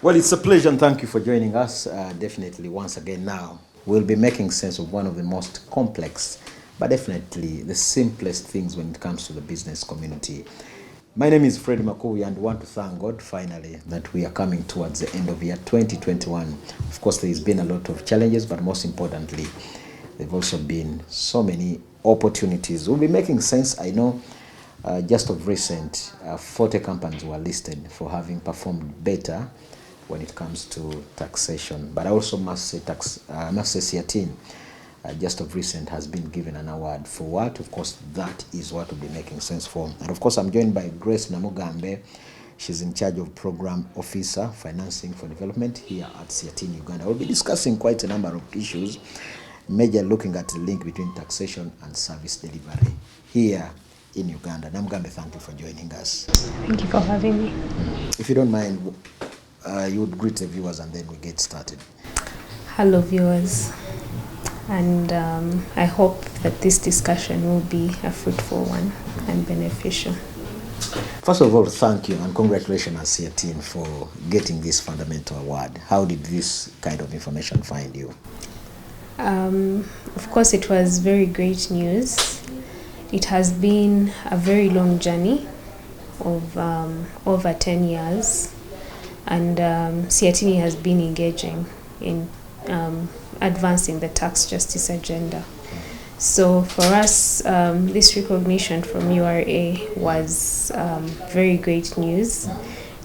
Well, it's a pleasure and thank you for joining us. Definitely, once again, now we'll be making sense of one of the most complex, but definitely the simplest things when it comes to the business community. My name is Fred Makowi, and want to thank God finally that we are coming towards the end of year 2021. Of course, there's been a lot of challenges, but most importantly, there have also been so many opportunities. We'll be making sense. I know just of recent, 40 companies were listed for having performed better when it comes to taxation. But I also must say, SEATINI, just of recent, has been given an award for what? Of course, that is what we'll be making sense for. And of course, I'm joined by Grace Namugambe. She's in charge of Program Officer, Financing for Development here at SEATINI, Uganda. We'll be discussing quite a number of issues, major looking at the link between taxation and service delivery here in Uganda. Namugambe, thank you for joining us. Thank you for having me. If you don't mind, you would greet the viewers and then we get started. Hello, viewers, and I hope that this discussion will be a fruitful one and beneficial. First of all, thank you and congratulations as SEATINI for getting this fundamental award. How did this kind of information find you? Of course, it was very great news. It has been a very long journey of over 10 years. And SEATINI has been engaging in advancing the tax justice agenda. So for us, this recognition from URA was very great news,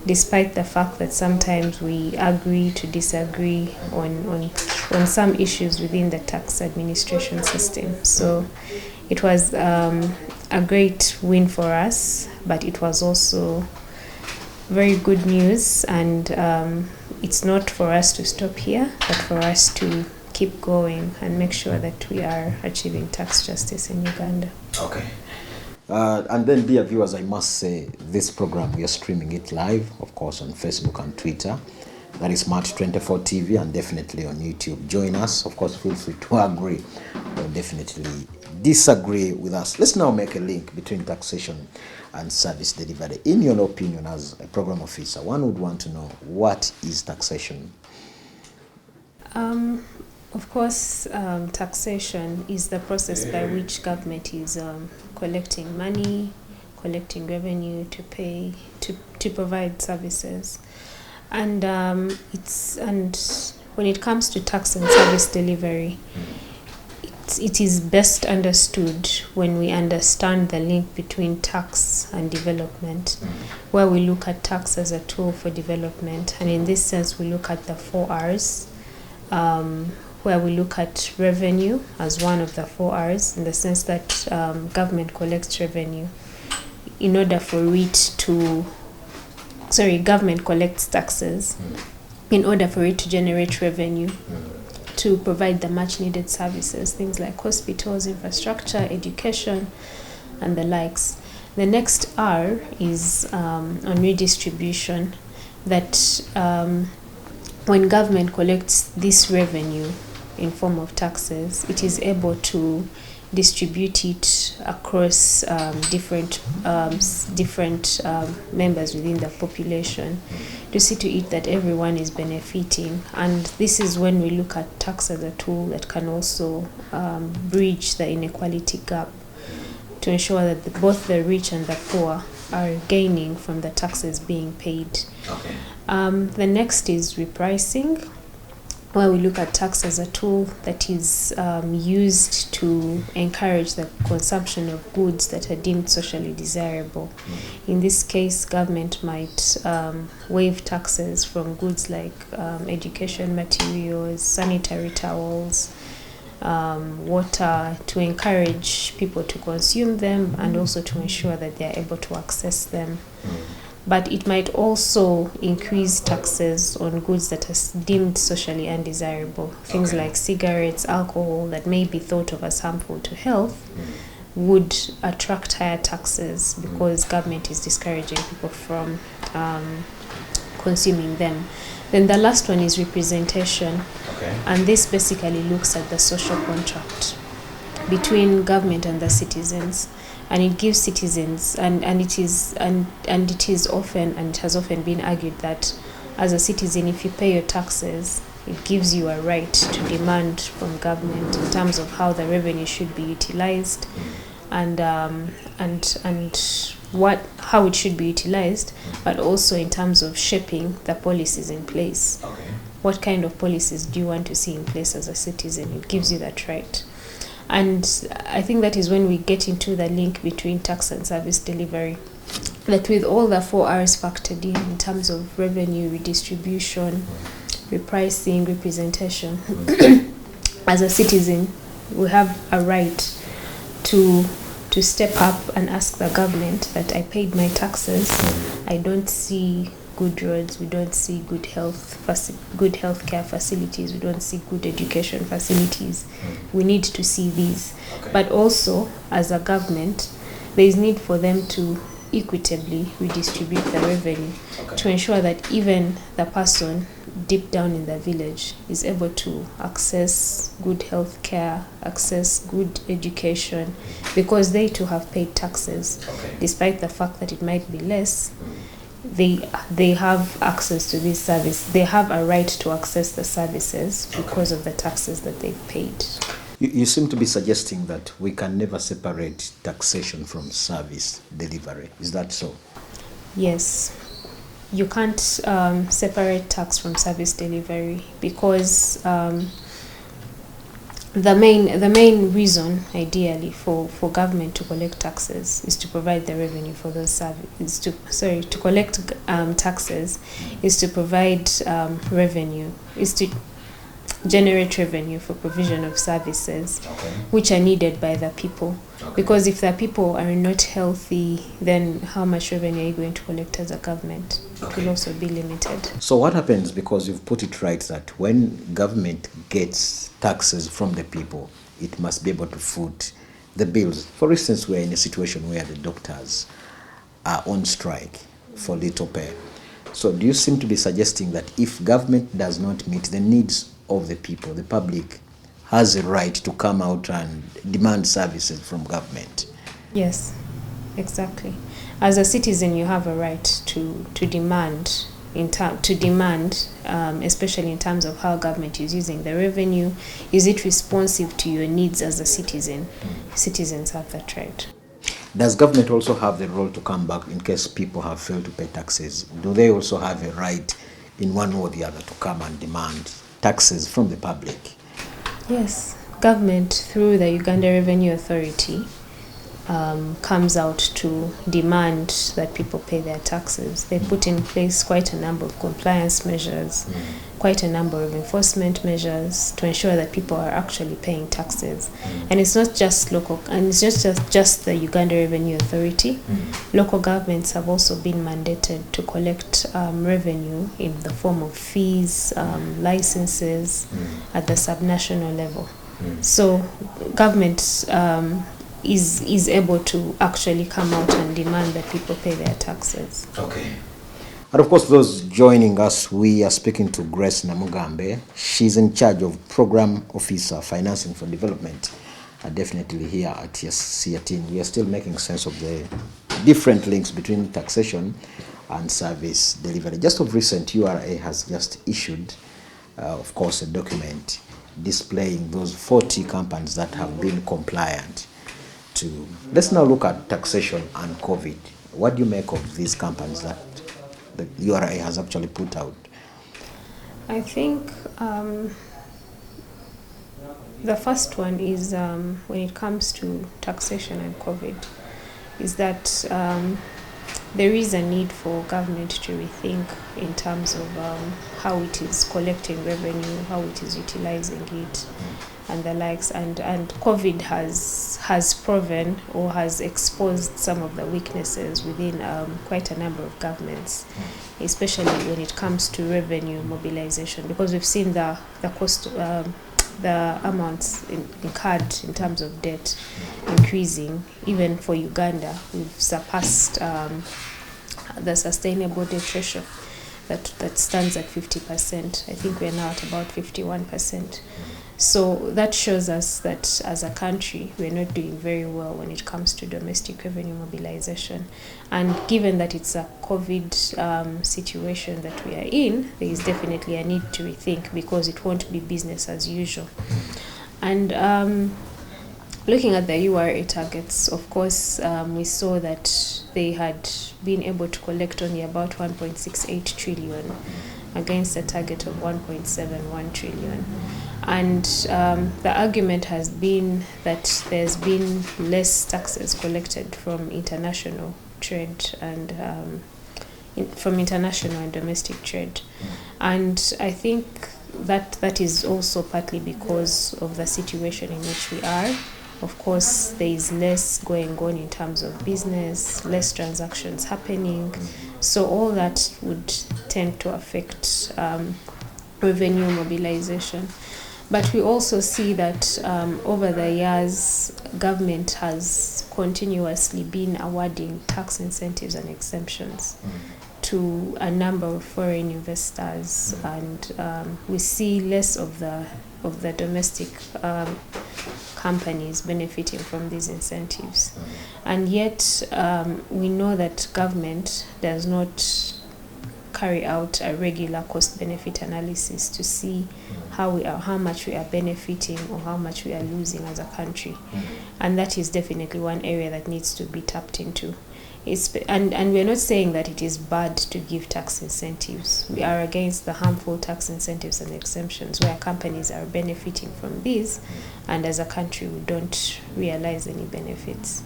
despite the fact that sometimes we agree to disagree on some issues within the tax administration system. So it was a great win for us, but it was also very good news, and it's not for us to stop here, but for us to keep going and make sure that we are achieving tax justice in Uganda. Okay. And then, dear viewers, I must say this program, we are streaming it live, of course, on Facebook and Twitter. That is March 24 TV, and definitely on YouTube. Join us. Of course, feel free to agree or definitely disagree with us. Let's now make a link between taxation and service delivery. In your opinion, as a program officer, one would want to know, what is taxation? Of course, taxation is the process by which government is collecting money, collecting revenue to pay, to provide services. And when it comes to tax and service delivery, it is best understood when we understand the link between tax and development, where we look at tax as a tool for development. And in this sense, we look at the 4 R's, where we look at revenue as one of the 4 R's, in the sense that government collects revenue in order for it to, government collects taxes in order for it to generate revenue to provide the much needed services, things like hospitals, infrastructure, education, and the likes. The next R is on redistribution, that when government collects this revenue in form of taxes, it is able to distribute it across different members within the population to see to it that everyone is benefiting. And this is when we look at tax as a tool that can also bridge the inequality gap to ensure that both the rich and the poor are gaining from the taxes being paid. Okay. The next is repricing, where we look at tax as a tool that is used to encourage the consumption of goods that are deemed socially desirable. In this case, government might waive taxes from goods like education materials, sanitary towels, water, to encourage people to consume them and also to ensure that they are able to access them. But it might also increase taxes on goods that are deemed socially undesirable. Things like cigarettes, alcohol, that may be thought of as harmful to health, would attract higher taxes because government is discouraging people from consuming them. Then the last one is representation. And this basically looks at the social contract between government and the citizens. And it gives citizens, and it is often, and it has often been argued that as a citizen, if you pay your taxes, it gives you a right to demand from government in terms of how the revenue should be utilized, and how it should be utilized, but also in terms of shaping the policies in place. Okay. What kind of policies do you want to see in place as a citizen? It gives you that right. And I think that is when we get into the link between tax and service delivery. That with all the 4 R's factored in terms of revenue, redistribution, repricing, representation, as a citizen, we have a right to step up and ask the government that I paid my taxes, I don't see good roads, we don't see good healthcare facilities, we don't see good education facilities. We need to see these. Okay. But also, as a government, there is need for them to equitably redistribute the revenue, okay, to ensure that even the person deep down in the village is able to access good health care, access good education, because they too have paid taxes. okay, Despite the fact that it might be less, they have access to this service. They have a right to access the services because of the taxes that they've paid. You seem to be suggesting that we can never separate taxation from service delivery. Is that so? Yes. You can't separate tax from service delivery, because the main reason, ideally, for government to collect taxes is to provide the revenue for those services. To collect taxes is to provide revenue, is to generate revenue for provision of services, Okay. which are needed by the people. Okay. Because if the people are not healthy, then how much revenue are you going to collect as a government? It Okay. will also be limited. So what happens, because you've put it right, that when government gets taxes from the people, it must be able to foot the bills. For instance, we're in a situation where the doctors are on strike for little pay. So do you seem to be suggesting that if government does not meet the needs of the people, the public has a right to come out and demand services from government? Yes, exactly. As a citizen, you have a right to demand, especially in terms of how government is using the revenue. Is it responsive to your needs as a citizen? Citizens have that right. Does government also have the role to come back in case people have failed to pay taxes? Do they also have a right in one or the other to come and demand taxes from the public? Yes, government through the Uganda Revenue Authority comes out to demand that people pay their taxes. They put in place quite a number of compliance measures, quite a number of enforcement measures to ensure that people are actually paying taxes. And it's not just local, and it's just the Uganda Revenue Authority. Local governments have also been mandated to collect revenue in the form of fees, licenses at the subnational level. So government is able to actually come out and demand that people pay their taxes. Okay. And of course, those joining us, we are speaking to Grace Namugambe. She's in charge of Program Officer Financing for Development. Definitely here at SEATINI, we are still making sense of the different links between taxation and service delivery. Just of recent, URA has just issued, of course, a document displaying those 40 companies that have been compliant to. Let's now look at taxation and COVID. What do you make of these companies that the URA has actually put out? I think the first one is when it comes to taxation and COVID, is that there is a need for government to rethink in terms of how it is collecting revenue, how it is utilizing it, and the likes. And COVID has proven or has exposed some of the weaknesses within quite a number of governments, especially when it comes to revenue mobilization, because we've seen the cost, the amounts incurred in terms of debt increasing. Even for Uganda, we've surpassed the sustainable debt ratio. that stands at 50%. I think we're now at about 51%. So that shows us that as a country, we're not doing very well when it comes to domestic revenue mobilization. And given that it's a COVID situation that we are in, there is definitely a need to rethink, because it won't be business as usual. And looking at the URA targets, of course, we saw that they had been able to collect only about 1.68 trillion against a target of 1.71 trillion. And the argument has been that there's been less taxes collected from international trade and from international and domestic trade. And I think that is also partly because of the situation in which we are. Of course, there is less going on in terms of business, less transactions happening. So all that would tend to affect revenue mobilization. But we also see that over the years, government has continuously been awarding tax incentives and exemptions to a number of foreign investors, and we see less of the domestic companies benefiting from these incentives. And yet we know that government does not carry out a regular cost-benefit analysis to see how much we are benefiting or how much we are losing as a country. And that is definitely one area that needs to be tapped into. And we're not saying that it is bad to give tax incentives. We are against the harmful tax incentives and exemptions where companies are benefiting from these, and as a country we don't realize any benefits.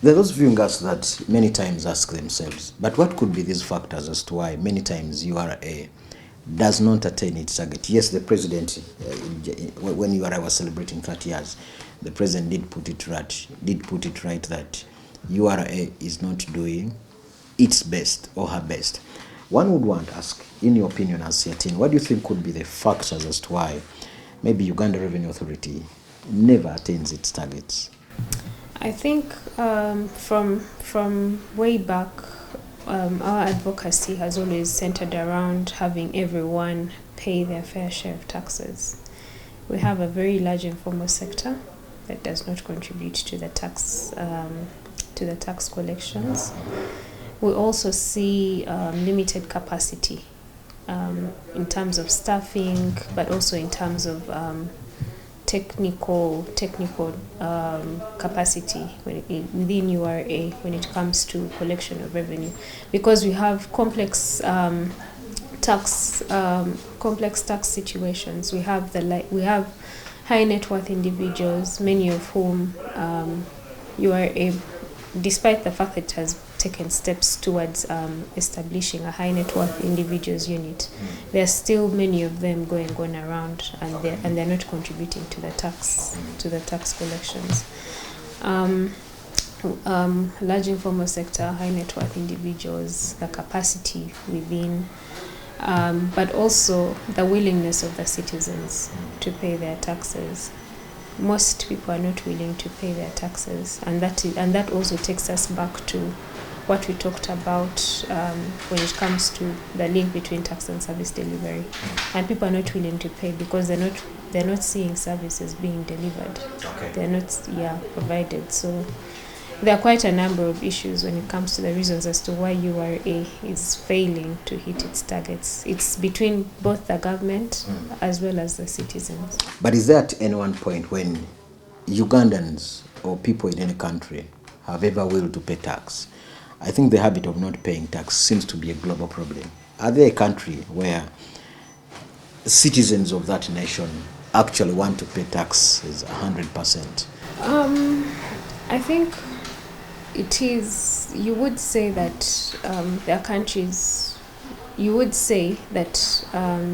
There are those viewing us that many times ask themselves, but what could be these factors as to why many times URA does not attain its target? Yes, the president, when URA was celebrating 30 years, the president did put it right that URA is not doing its best or her best. One would want to ask, in your opinion as SEATINI, what do you think could be the factors as to why maybe Uganda Revenue Authority never attains its targets? I think from way back, our advocacy has always centered around having everyone pay their fair share of taxes. We have a very large informal sector that does not contribute to the tax collections. We also see limited capacity in terms of staffing, but also in terms of technical capacity within URA when it comes to collection of revenue, because we have complex tax situations. We have high net worth individuals, many of whom URA, despite the fact that it has taken steps towards establishing a high net worth individuals unit, there are still many of them going on around, and they're not contributing to the tax collections. Large informal sector, high net worth individuals, the capacity within, but also the willingness of the citizens to pay their taxes. Most people are not willing to pay their taxes, and that also takes us back to what we talked about when it comes to the link between tax and service delivery. And people are not willing to pay because they're not seeing services being delivered. Okay. They're not provided. So there are quite a number of issues when it comes to the reasons as to why URA is failing to hit its targets. It's between both the government as well as the citizens. But is there at any one point when Ugandans or people in any country have ever willed to pay tax? I think the habit of not paying tax seems to be a global problem. Are there a country where citizens of that nation actually want to pay taxes 100%? I think it is. You would say that there are countries. You would say that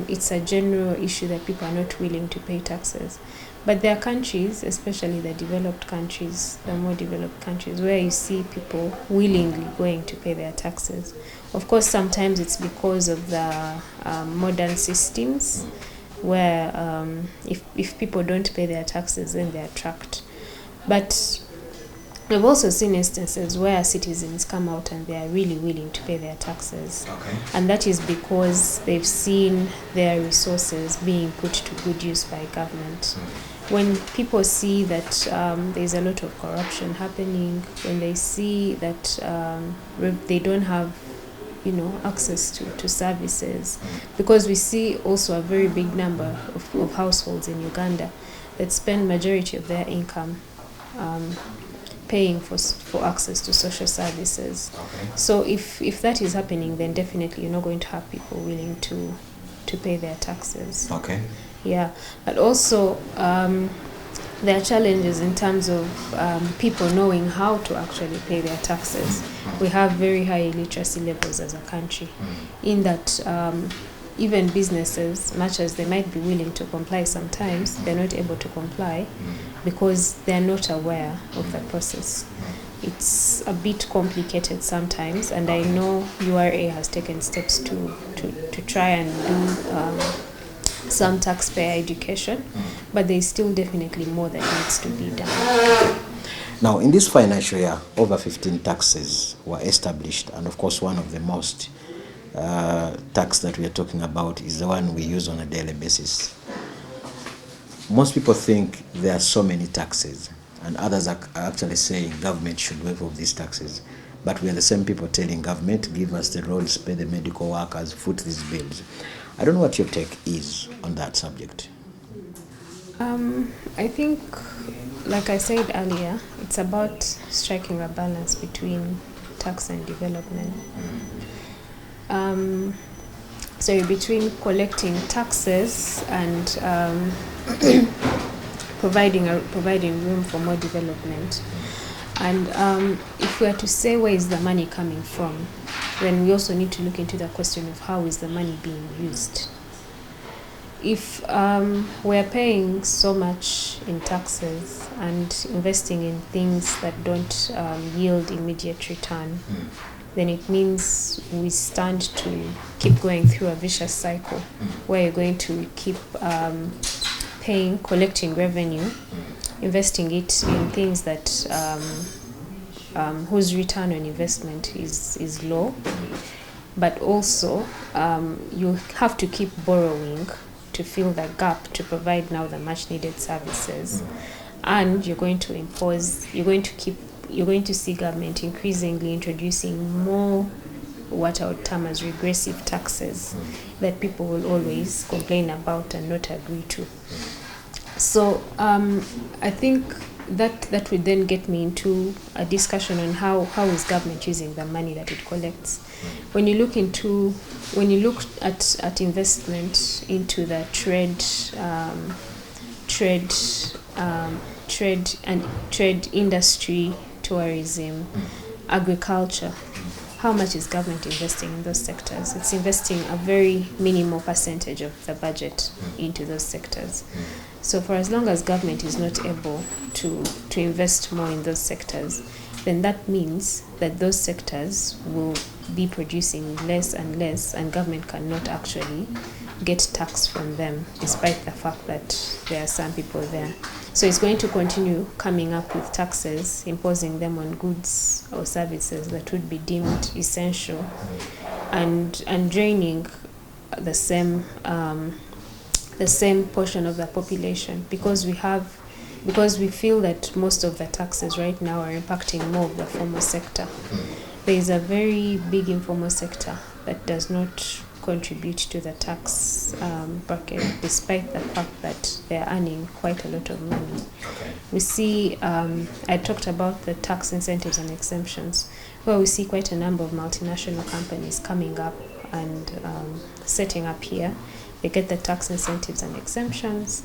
it's a general issue that people are not willing to pay taxes. But there are countries, especially the developed countries, the more developed countries, where you see people willingly going to pay their taxes. Of course, sometimes it's because of the modern systems, where if people don't pay their taxes, then they are tracked. But We've also seen instances where citizens come out and they are really willing to pay their taxes. Okay. And that is because they've seen their resources being put to good use by government. When people see that there's a lot of corruption happening, when they see that they don't have access to services, because we see also a very big number of households in Uganda that spend majority of their income paying for access to social services. Okay. So if that is happening, then definitely you're not going to have people willing to pay their taxes. Okay. Yeah, but also there are challenges in terms of people knowing how to actually pay their taxes. We have very high literacy levels as a country, in that even businesses, much as they might be willing to comply sometimes, they're not able to comply because they're not aware of the process. It's a bit complicated sometimes, and I know URA has taken steps to try and do some taxpayer education, but there's still definitely more that needs to be done. Now, in this financial year, over 15 taxes were established, and of course one of the most tax that we are talking about is the one we use on a daily basis. Most people think there are so many taxes, and others are actually saying government should waive off these taxes. But we are the same people telling government, give us the roads, pay the medical workers, foot these bills. I don't know what your take is on that subject. I think, like I said earlier, it's about striking a balance between tax and development. So between collecting taxes and providing room for more development. And if we are to say where is the money coming from, then we also need to look into the question of how is the money being used. If we're paying so much in taxes and investing in things that don't yield immediate return, then it means we stand to keep going through a vicious cycle where you're going to keep collecting revenue, investing it in things that whose return on investment is low, but also you have to keep borrowing to fill the gap to provide now the much needed services, and you're going to see government increasingly introducing more what I would term as regressive taxes that people will always complain about and not agree to. So I think that would then get me into a discussion on how is government using the money that it collects. When you look at investment into the trade industry, tourism, agriculture, how much is government investing in those sectors? It's investing a very minimal percentage of the budget into those sectors. So for as long as government is not able to invest more in those sectors, then that means that those sectors will be producing less and less, and government cannot actually get tax from them, despite the fact that there are some people there. So it's going to continue coming up with taxes, imposing them on goods or services that would be deemed essential, and draining the same portion of the population, because we feel that most of the taxes right now are impacting more of the formal sector. There is a very big informal sector that does not contribute to the tax bracket, despite the fact that they are earning quite a lot of money. We see, I talked about the tax incentives and exemptions, where we see quite a number of multinational companies coming up and setting up here. They get the tax incentives and exemptions.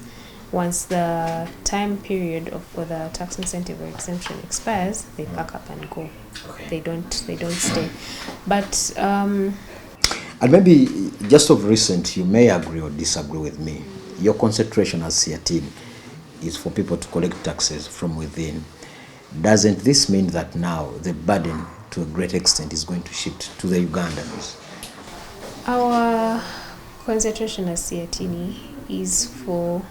Once the time period for the tax incentive or exemption expires, they pack up and go. They don't stay. But and maybe just of recent, you may agree or disagree with me. Your concentration as SEATINI is for people to collect taxes from within. Doesn't this mean that now the burden to a great extent is going to shift to the Ugandans? Our concentration as SEATINI is for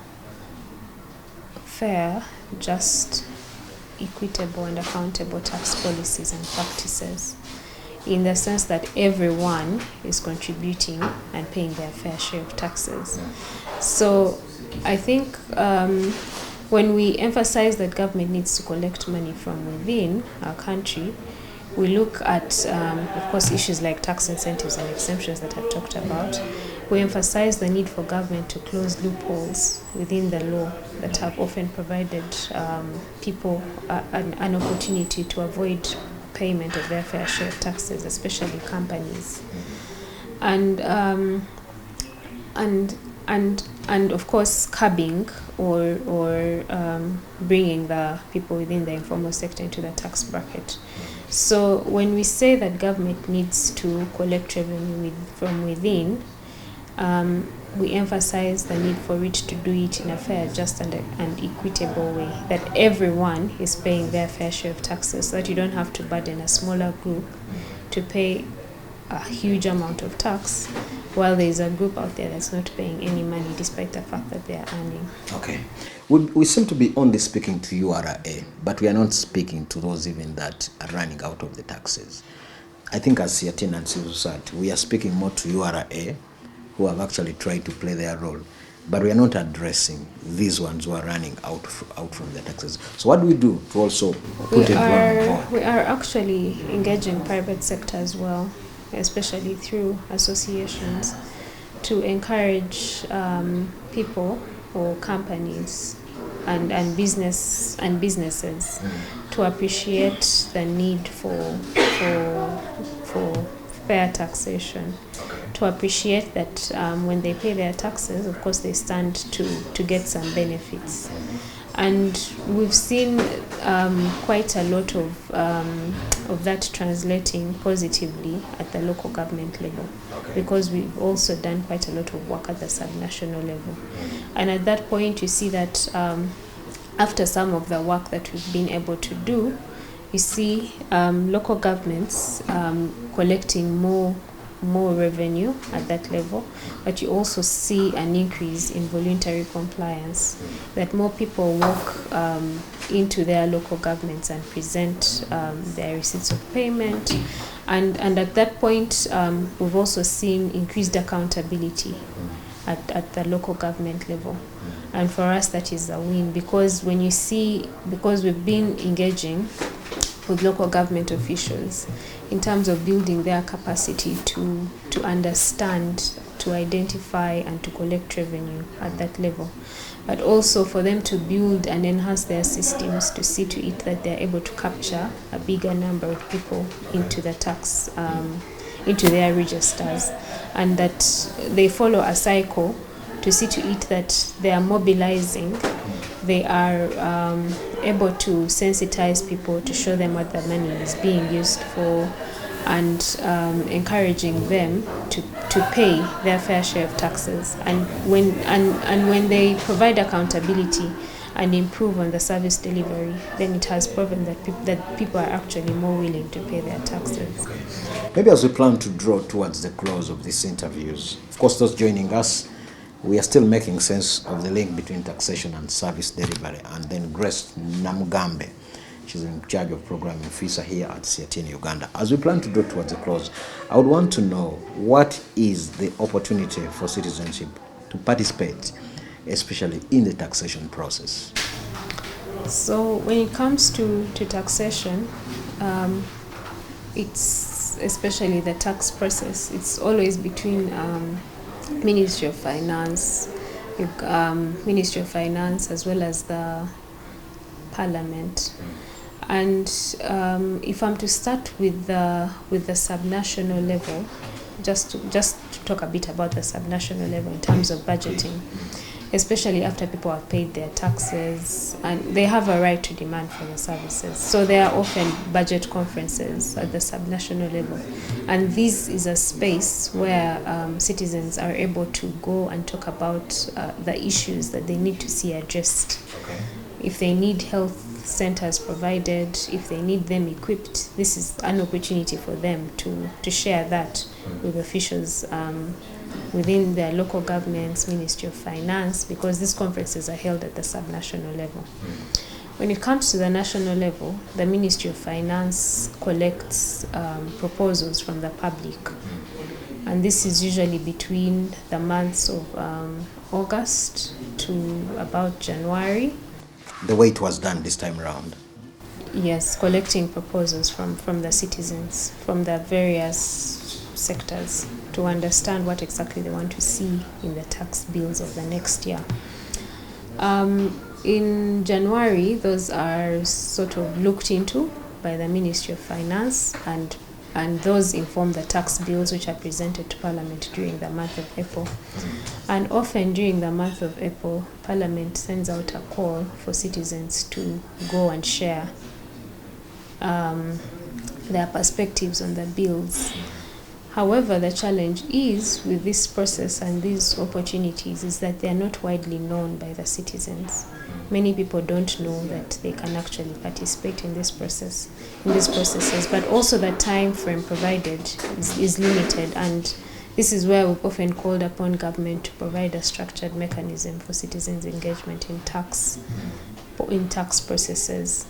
fair, just equitable and accountable tax policies and practices, in the sense that everyone is contributing and paying their fair share of taxes. So I think when we emphasize that government needs to collect money from within our country, we look at, of course, issues like tax incentives and exemptions that I've talked about. We emphasize the need for government to close loopholes within the law that have often provided people an opportunity to avoid payment of their fair share of taxes, especially companies. And of course, curbing or bringing the people within the informal sector into the tax bracket. So when we say that government needs to collect revenue from within, we emphasize the need for it to do it in a fair, just and equitable way, that everyone is paying their fair share of taxes, so that you don't have to burden a smaller group to pay a huge amount of tax, while there is a group out there that's not paying any money despite the fact that they are earning. Okay. We seem to be only speaking to URA, but we are not speaking to those even that are running out of the taxes. I think as SEATINI and civil society, we are speaking more to URA, who have actually tried to play their role, but we are not addressing these ones who are running out from the taxes. So what do we do to also put everyone on board? We are actually engaging private sector as well, especially through associations, to encourage people or companies and businesses to appreciate the need for fair taxation, to appreciate that when they pay their taxes, of course, they stand to get some benefits. And we've seen quite a lot of that translating positively at the local government level, because we've also done quite a lot of work at the subnational level. And at that point, you see that after some of the work that we've been able to do, you see local governments collecting more revenue at that level, but you also see an increase in voluntary compliance, that more people walk into their local governments and present their receipts of payment, and at that point we've also seen increased accountability at the local government level. And for us, that is a win, because because we've been engaging with local government officials in terms of building their capacity to understand, to identify, and to collect revenue at that level, but also for them to build and enhance their systems to see to it that they're able to capture a bigger number of people into the tax, into their registers, and that they follow a cycle to see to it that they are mobilizing, they are able to sensitize people, to show them what the money is being used for, and encouraging them to pay their fair share of taxes. And when they provide accountability and improve on the service delivery, then it has proven that people are actually more willing to pay their taxes. Maybe as we plan to draw towards the close of these interviews, of course, those joining us, we are still making sense of the link between taxation and service delivery. And then Grace Namugambe, she's in charge of program officer here at SEATINI Uganda. As we plan to draw towards the close, I would want to know, what is the opportunity for citizenship to participate, especially in the taxation process? So when it comes to taxation, it's especially the tax process, it's always between Ministry of Finance, as well as the Parliament. And if I'm to start with the subnational level, just to talk a bit about the subnational level in terms of budgeting, especially after people have paid their taxes and they have a right to demand for the services. So there are often budget conferences at the subnational level. And this is a space where citizens are able to go and talk about the issues that they need to see addressed. If they need health centers provided, if they need them equipped, this is an opportunity for them to share that with officials within their local governments, Ministry of Finance, because these conferences are held at the subnational level. When it comes to the national level, the Ministry of Finance collects proposals from the public. And this is usually between the months of August to about January. The way it was done this time around. Yes, collecting proposals from the citizens, from the various sectors, to understand what exactly they want to see in the tax bills of the next year. In January, those are sort of looked into by the Ministry of Finance, and those inform the tax bills which are presented to Parliament during the month of April. And often during the month of April, Parliament sends out a call for citizens to go and share their perspectives on the bills. However, the challenge is with this process and these opportunities is that they are not widely known by the citizens. Many people don't know that they can actually participate in this process, in these processes, but also the time frame provided is limited, and this is where we've often called upon government to provide a structured mechanism for citizens' engagement in tax processes,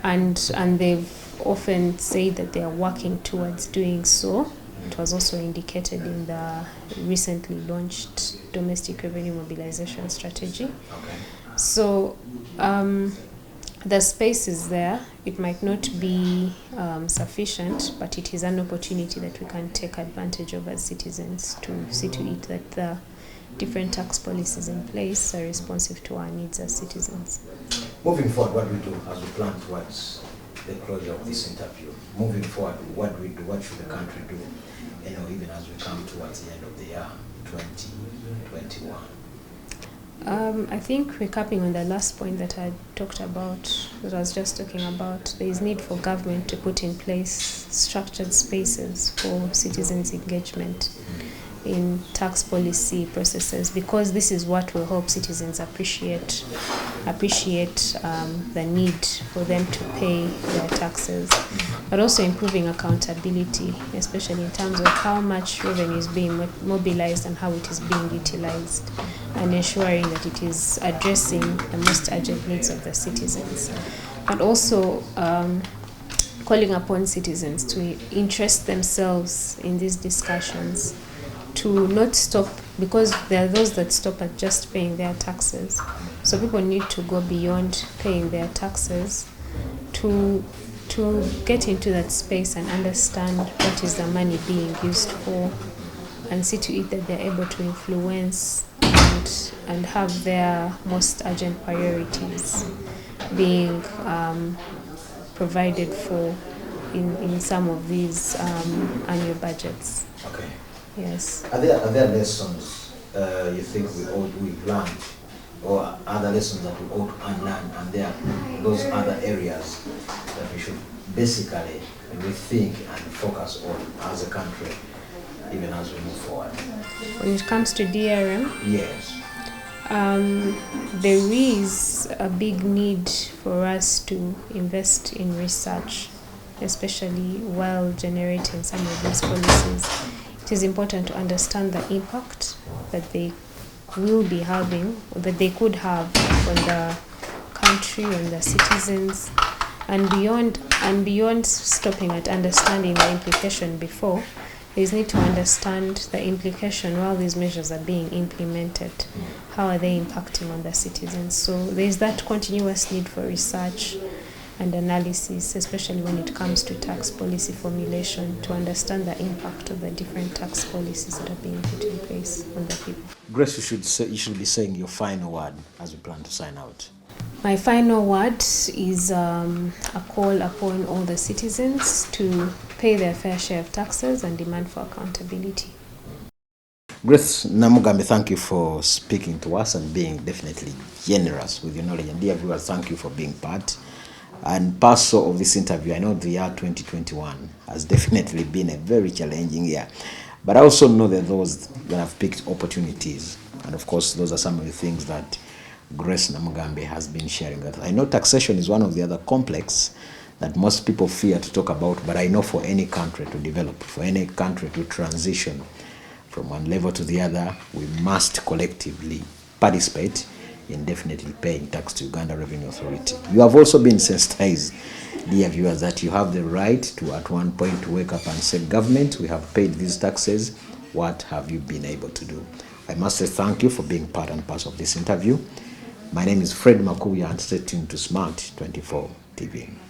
and they've often said that they are working towards doing so. It was also indicated in the recently launched domestic revenue mobilization strategy. Okay. So the space is there. It might not be sufficient, but it is an opportunity that we can take advantage of as citizens to see to it that the different tax policies in place are responsive to our needs as citizens. Moving forward, what we do as we plan towards the closure of this interview, moving forward, what we do, what should the country do, even as we come towards the end of the year 2021? I think recapping on the last point that I talked about, that I was just talking about, there is need for government to put in place structured spaces for citizens' engagement in tax policy processes, because this is what will help citizens appreciate the need for them to pay their taxes, but also improving accountability, especially in terms of how much revenue is being mobilized and how it is being utilized, and ensuring that it is addressing the most urgent needs of the citizens, but also calling upon citizens to interest themselves in these discussions, to not stop, because there are those that stop at just paying their taxes. So people need to go beyond paying their taxes to get into that space and understand what is the money being used for, and see to it that they're able to influence and have their most urgent priorities being provided for in some of these annual budgets. Okay. Yes. Are there lessons you think we've learned, or other lessons that we ought to unlearn, and there are those other areas that we should basically rethink and focus on as a country, even as we move forward? When it comes to DRM, yes, there is a big need for us to invest in research, especially while generating some of these policies. It is important to understand the impact that they will be having, or that they could have on the country, on the citizens, and beyond stopping at understanding the implication before, there is need to understand the implication while these measures are being implemented. How are they impacting on the citizens? So there is that continuous need for research and analysis, especially when it comes to tax policy formulation, to understand the impact of the different tax policies that are being put in place on the people. Grace, you should be saying your final word as we plan to sign out. My final word is a call upon all the citizens to pay their fair share of taxes and demand for accountability. Grace Namugambe, thank you for speaking to us and being definitely generous with your knowledge. And dear viewers, thank you for being part and parcel of this interview. I know the year 2021 has definitely been a very challenging year, but I also know that those that have picked opportunities, and of course those are some of the things that Grace Namugambe has been sharing with us. I know taxation is one of the other complex that most people fear to talk about, but I know for any country to develop, for any country to transition from one level to the other, we must collectively participate in definitely paying tax to Uganda Revenue Authority. You have also been sensitized, dear viewers, that you have the right to at one point to wake up and say, government, we have paid these taxes. What have you been able to do? I must say thank you for being part and parcel of this interview. My name is Fred Makuya, and stay tuned to Smart 24 TV.